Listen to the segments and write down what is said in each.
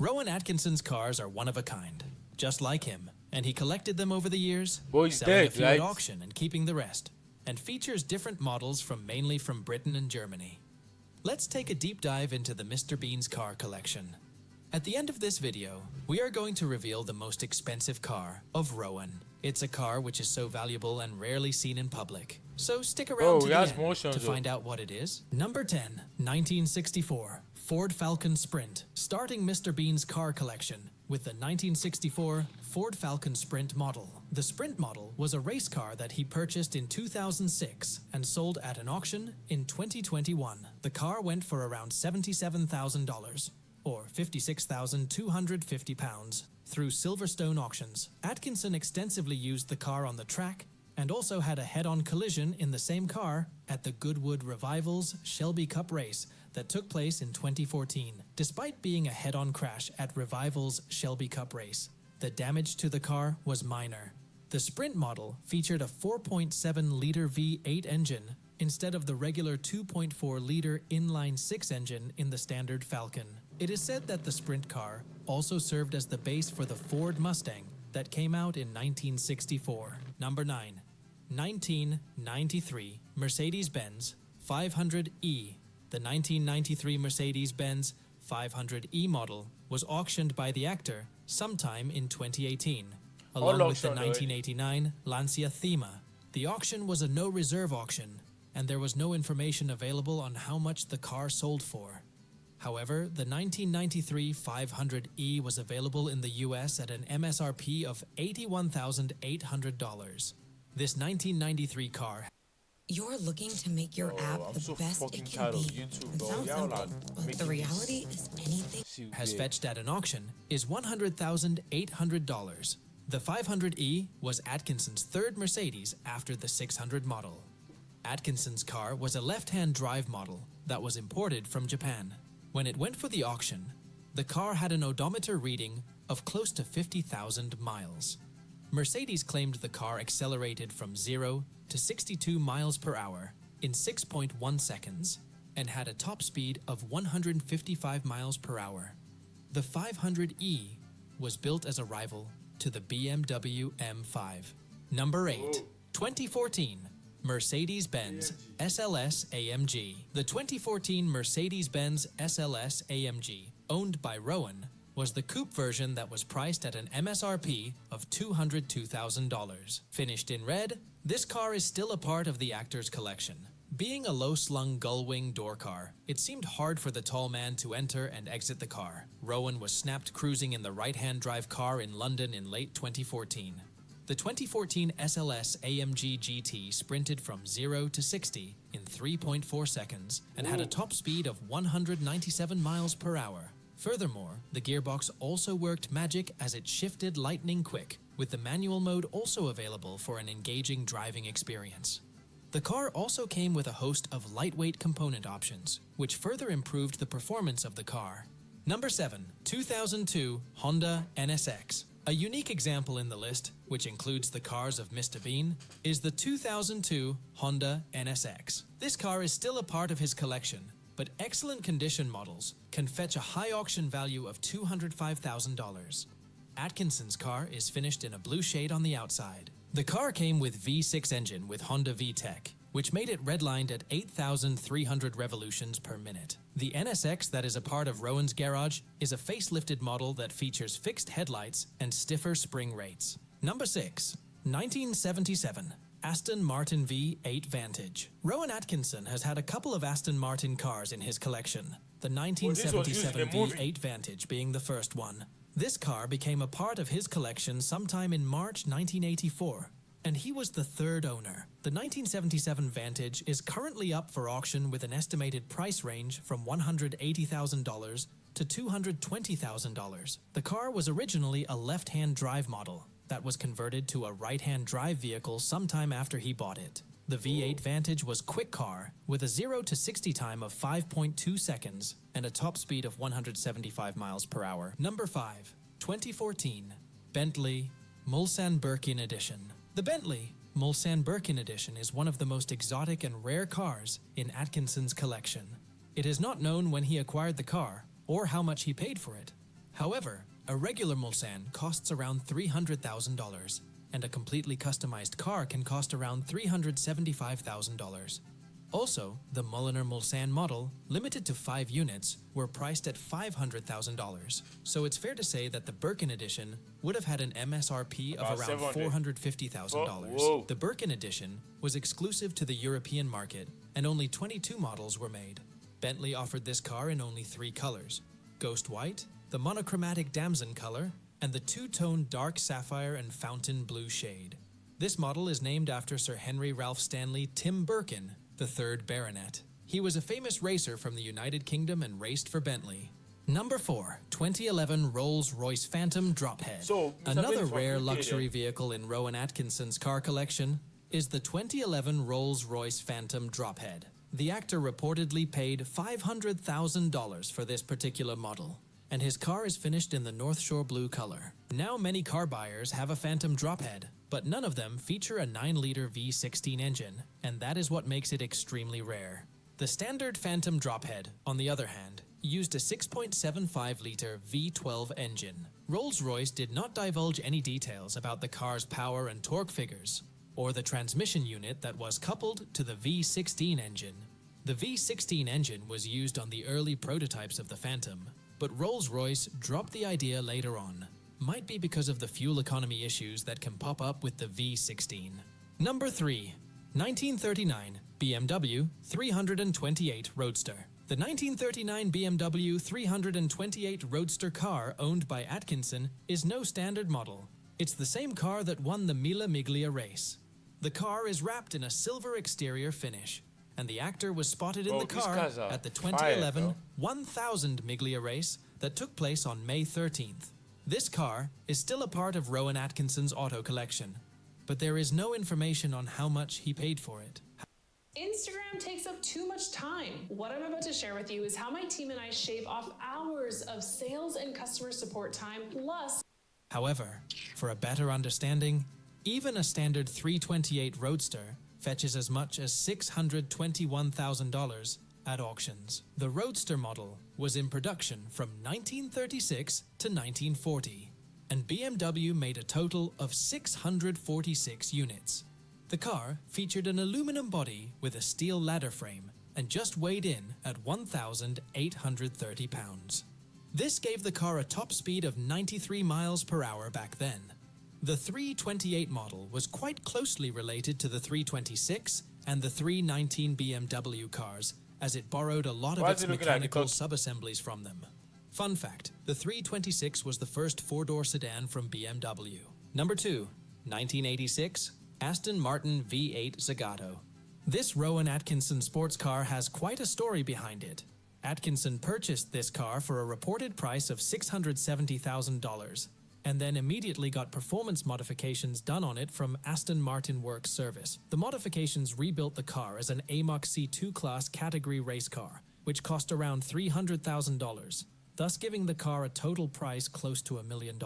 Rowan Atkinson's cars are one of a kind, just like him, and he collected them over the years, Boy, he's selling a dead, few right? at auction and keeping the rest, and features different models mainly from Britain and Germany. Let's take a deep dive into the Mr. Bean's car collection. At the end of this video, we are going to reveal the most expensive car of Rowan. It's a car which is so valuable and rarely seen in public. So stick around to the end to find out what it is. Number 10, 1964, Ford Falcon Sprint, starting Mr. Bean's car collection with the 1964 Ford Falcon Sprint model. The Sprint model was a race car that he purchased in 2006 and sold at an auction in 2021. The car went for around $77,000, or £56,250, through Silverstone auctions. Atkinson extensively used the car on the track and also had a head-on collision in the same car at the Goodwood Revivals Shelby Cup race that took place in 2014. Despite being a head-on crash at Revivals Shelby Cup race, the damage to the car was minor. The Sprint model featured a 4.7-liter V8 engine instead of the regular 2.4-liter inline-6 engine in the standard Falcon. It is said that the Sprint car also served as the base for the Ford Mustang that came out in 1964. Number 9. 1993 Mercedes-Benz 500E. The 1993 Mercedes-Benz 500E model was auctioned by the actor sometime in 2018, along with the 1989 Lancia Thema. The auction was a no-reserve auction, and there was no information available on how much the car sold for. However, the 1993 500E was available in the US at an MSRP of $81,800. This 1993 car You're looking to make your app the best it can be. It sounds simple, but the reality is anything has fetched at an auction is $100,800. The 500E was Atkinson's third Mercedes after the 600 model. Atkinson's car was a left-hand drive model that was imported from Japan. When it went for the auction, the car had an odometer reading of close to 50,000 miles. Mercedes claimed the car accelerated from 0 to 62 miles per hour in 6.1 seconds and had a top speed of 155 miles per hour. The 500E was built as a rival to the BMW M5. Number 8. 2014 Mercedes-Benz SLS AMG. The 2014 Mercedes-Benz SLS AMG, owned by Rowan, was the coupe version that was priced at an MSRP of $202,000. Finished in red, this car is still a part of the actor's collection. Being a low-slung gull-wing door car, it seemed hard for the tall man to enter and exit the car. Rowan was snapped cruising in the right-hand drive car in London in late 2014. The 2014 SLS AMG GT sprinted from 0 to 60 in 3.4 seconds and had a top speed of 197 miles per hour. Furthermore, the gearbox also worked magic as it shifted lightning quick, with the manual mode also available for an engaging driving experience. The car also came with a host of lightweight component options, which further improved the performance of the car. Number 7. 2002 Honda NSX. A unique example in the list, which includes the cars of Mr. Bean, is the 2002 Honda NSX. This car is still a part of his collection, but excellent condition models can fetch a high auction value of $205,000. Atkinson's car is finished in a blue shade on the outside. The car came with V6 engine with Honda VTEC, which made it redlined at 8,300 revolutions per minute. The NSX that is a part of Rowan's garage is a facelifted model that features fixed headlights and stiffer spring rates. Number 6. 1977 Aston Martin V8 Vantage. Rowan Atkinson has had a couple of Aston Martin cars in his collection, the 1977 V8 Vantage being the first one. This car became a part of his collection sometime in March 1984, and he was the third owner. The 1977 Vantage is currently up for auction with an estimated price range from $180,000 to $220,000. The car was originally a left-hand drive model that was converted to a right-hand drive vehicle sometime after he bought it. The V8 Vantage was quick car with a 0 to 60 time of 5.2 seconds and a top speed of 175 miles per hour. Number 5. 2014 Bentley Mulsanne Birkin Edition. The Bentley Mulsanne Birkin Edition is one of the most exotic and rare cars in Atkinson's collection. It is not known when he acquired the car or how much he paid for it. However, a regular Mulsanne costs around $300,000, and a completely customized car can cost around $375,000. Also, the Mulliner Mulsanne model, limited to 5 units, were priced at $500,000. So it's fair to say that the Birkin edition would have had an MSRP of around $450,000. The Birkin edition was exclusive to the European market, and only 22 models were made. Bentley offered this car in only 3 colors: Ghost White, the monochromatic Damson color, and the two-tone dark sapphire and fountain blue shade. This model is named after Sir Henry Ralph Stanley Tim Birkin, the 3rd Baronet. He was a famous racer from the United Kingdom and raced for Bentley. Number 4, 2011 Rolls-Royce Phantom Drophead. Another rare luxury vehicle in Rowan Atkinson's car collection is the 2011 Rolls-Royce Phantom Drophead. The actor reportedly paid $500,000 for this particular model, and his car is finished in the North Shore blue color. Now many car buyers have a Phantom Drophead, but none of them feature a 9-liter V16 engine, and that is what makes it extremely rare. The standard Phantom Drophead, on the other hand, used a 6.75-liter V12 engine. Rolls-Royce did not divulge any details about the car's power and torque figures, or the transmission unit that was coupled to the V16 engine. The V16 engine was used on the early prototypes of the Phantom, but Rolls-Royce dropped the idea later on. Might be because of the fuel economy issues that can pop up with the V16. Number 3, 1939 BMW 328 Roadster. The 1939 BMW 328 Roadster car owned by Atkinson is no standard model. It's the same car that won the Mille Miglia race. The car is wrapped in a silver exterior finish, and the actor was spotted in the car at the 2011 1000 Miglia race that took place on May 13th. This car is still a part of Rowan Atkinson's auto collection, but there is no information on how much he paid for it. Instagram takes up too much time. What I'm about to share with you is how my team and I shave off hours of sales and customer support time, plus... However, for a better understanding, even a standard 328 Roadster fetches as much as $621,000 at auctions. The Roadster model was in production from 1936 to 1940, and BMW made a total of 646 units. The car featured an aluminum body with a steel ladder frame and just weighed in at 1,830 pounds. This gave the car a top speed of 93 miles per hour back then. The 328 model was quite closely related to the 326 and the 319 BMW cars, as it borrowed a lot of its mechanical subassemblies from them. Fun fact, the 326 was the first 4-door sedan from BMW. Number 2, 1986 Aston Martin V8 Zagato. This Rowan Atkinson sports car has quite a story behind it. Atkinson purchased this car for a reported price of $670,000, and then immediately got performance modifications done on it from Aston Martin Works Service. The modifications rebuilt the car as an AMOC C2 class category race car, which cost around $300,000, thus giving the car a total price close to $1 million.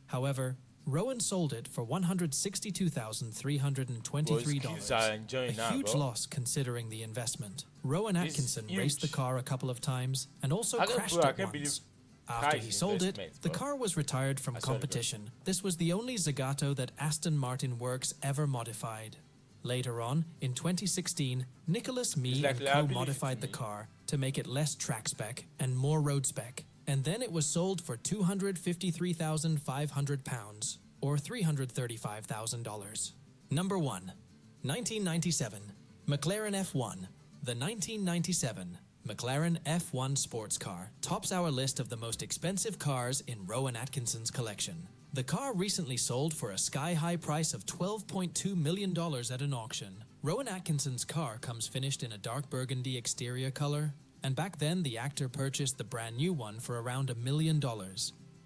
However, Rowan sold it for $162,323, a huge loss considering the investment. Rowan Atkinson raced the car a couple of times and also crashed it once. After he sold it, the car was retired from competition. This was the only Zagato that Aston Martin Works ever modified. Later on, in 2016, Nicholas Mee and Co. modified the car to make it less track spec and more road spec, and then it was sold for £253,500, or $335,000. Number 1. 1997 McLaren F1. The 1997 McLaren F1 sports car tops our list of the most expensive cars in Rowan Atkinson's collection. The car recently sold for a sky-high price of $12.2 million at an auction. Rowan Atkinson's car comes finished in a dark burgundy exterior color, and back then the actor purchased the brand new one for around $1 million.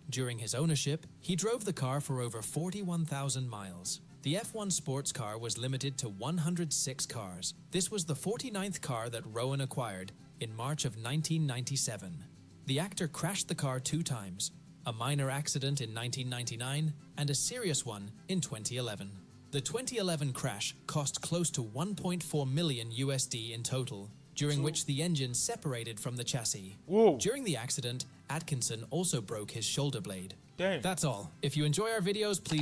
During his ownership, he drove the car for over 41,000 miles. The F1 sports car was limited to 106 cars. This was the 49th car that Rowan acquired in March of 1997. The actor crashed the car 2 times, a minor accident in 1999 and a serious one in 2011. The 2011 crash cost close to $1.4 million USD in total, during which the engine separated from the chassis. Whoa. During the accident, Atkinson also broke his shoulder blade. Dang. That's all. If you enjoy our videos, please